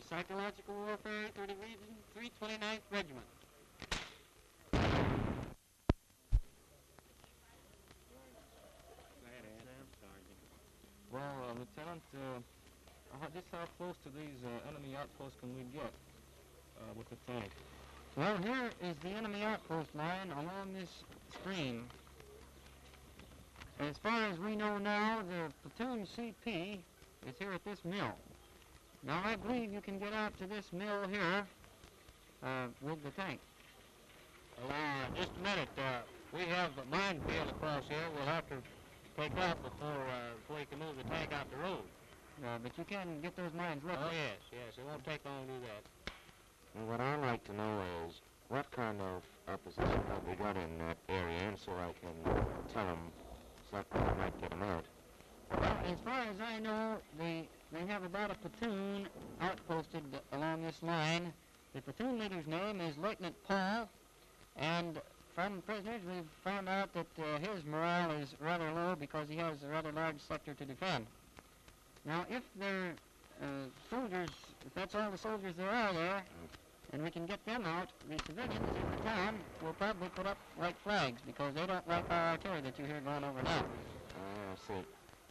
Psychological Warfare 3rd Division, 329th Regiment. Well, Lieutenant, just how close to these enemy outposts can we get with the tank? Well, here is the enemy outpost line along this stream. As far as we know now, the platoon CP is here at this mill. Now, I believe you can get out to this mill here with the tank. Well, just a minute. We have a minefield across here. We'll have to take off before we can move the tank out the road. But you can get those mines lifted. Oh, yes. It won't take long to do that. And what I'd like to know is what kind of opposition have we got in that area, and so I can tell them something that might get them out. Well, as far as I know, they have about a platoon outposted along this line. The platoon leader's name is Lieutenant Paul, and from prisoners we've found out that his morale is rather low because he has a rather large sector to defend. Now, if they're soldiers, if that's all the soldiers there are there, and we can get them out, the civilians in the town will probably put up white flags because they don't like our artillery that you hear going over now. I see.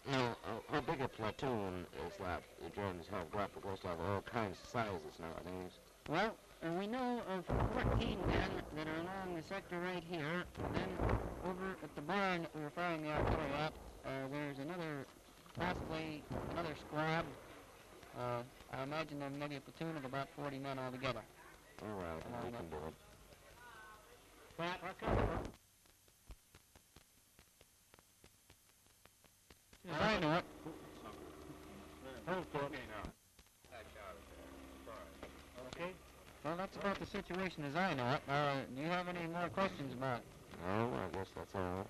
Now, how big a platoon is that the Germans have got? Because they have all kinds of sizes nowadays. Well, we know of 14 men that are along the sector right here. Then over at the barn that we were firing the artillery at, there's possibly another squad. I imagine there may be a platoon of about 40 men altogether. All right, we can do it. Pat, what comes? Yes, I know it. Okay. Well, that's about the situation as I know it. Do you have any more questions about it? No, I guess that's all right.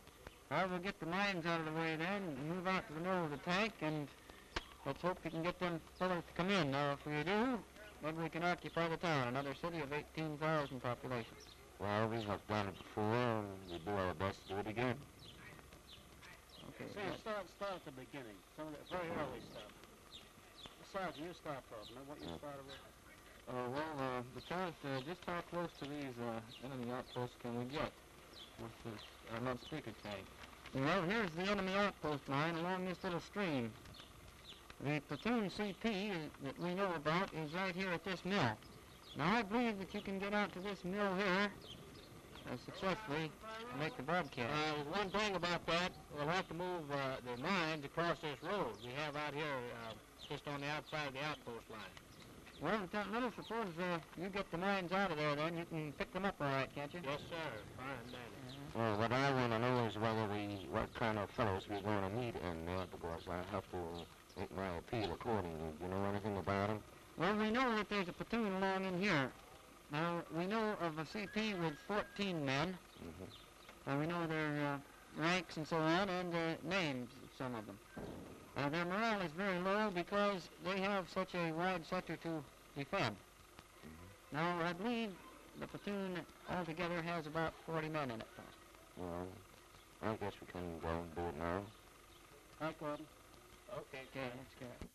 Well, we'll get the mines out of the way then, and move out to the middle of the tank, and let's hope we can get them fellows to come in. Now, if we do, maybe we can occupy the town, another city of 18,000 population. Well, we have done it before, and we do our best to do it again. Okay. Start at the beginning. Some of the very early stuff. Sergeant, you start first. Now, what you started with? Lieutenant, just how close to these enemy outposts can we get with this loudspeaker tank? Well, here's the enemy outpost line along this little stream. The platoon CP that we know about is right here at this mill. Now, I believe that you can get out to this mill here successfully to make the broadcast. One thing about that, we'll have to move the mines across this road we have out here just on the outside of the outpost line. Well, Lieutenant Little, suppose you get the mines out of there then. You can pick them up all right, can't you? Yes, sir. Fine, dandy. Well, what I want to know is what kind of fellows we're going to meet in there, because I have to make my appeal accordingly. Do you know anything about them? Well, we know that there's a platoon along in here. Now, we know of a CP with 14 men. Mm-hmm. We know their ranks and so on, and the names of some of them. Their morale is very low because they have such a wide sector to defend. Mm-hmm. Now, I believe the platoon altogether has about 40 men in it. Well, I guess we can go and do it now. Right, Gordon? Okay. Okay, that's good.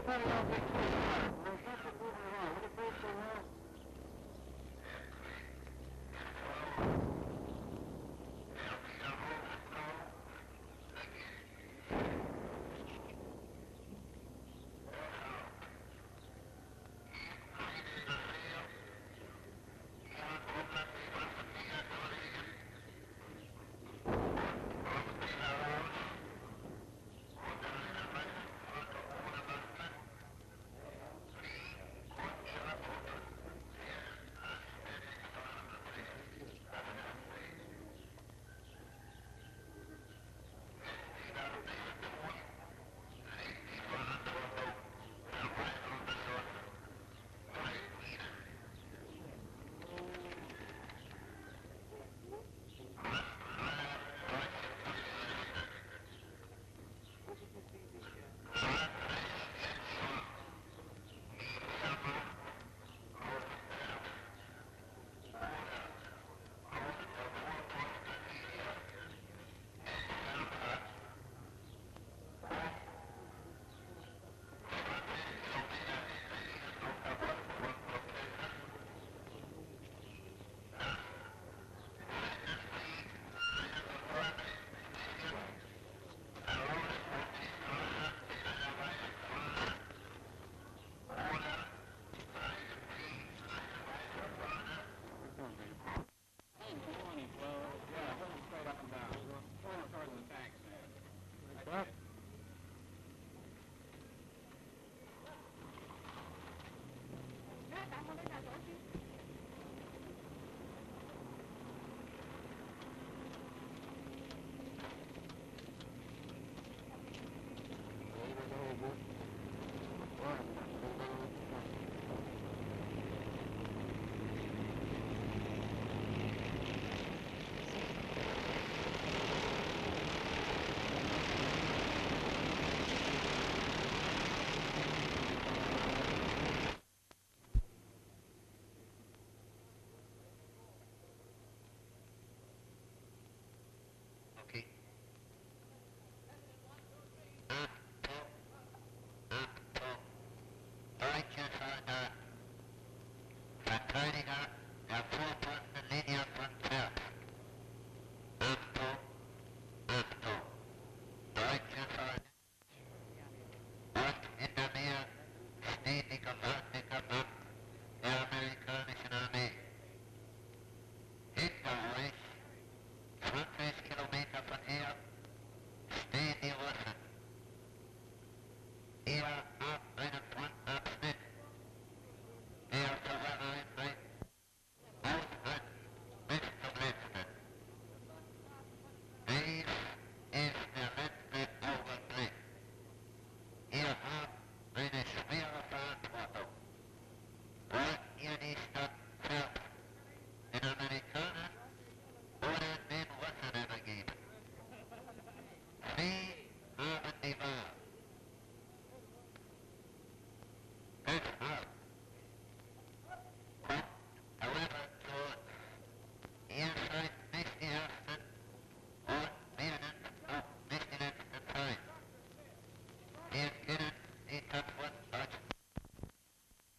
plenty of big fish there. We'll keep it moving along. Any fish so well? Well,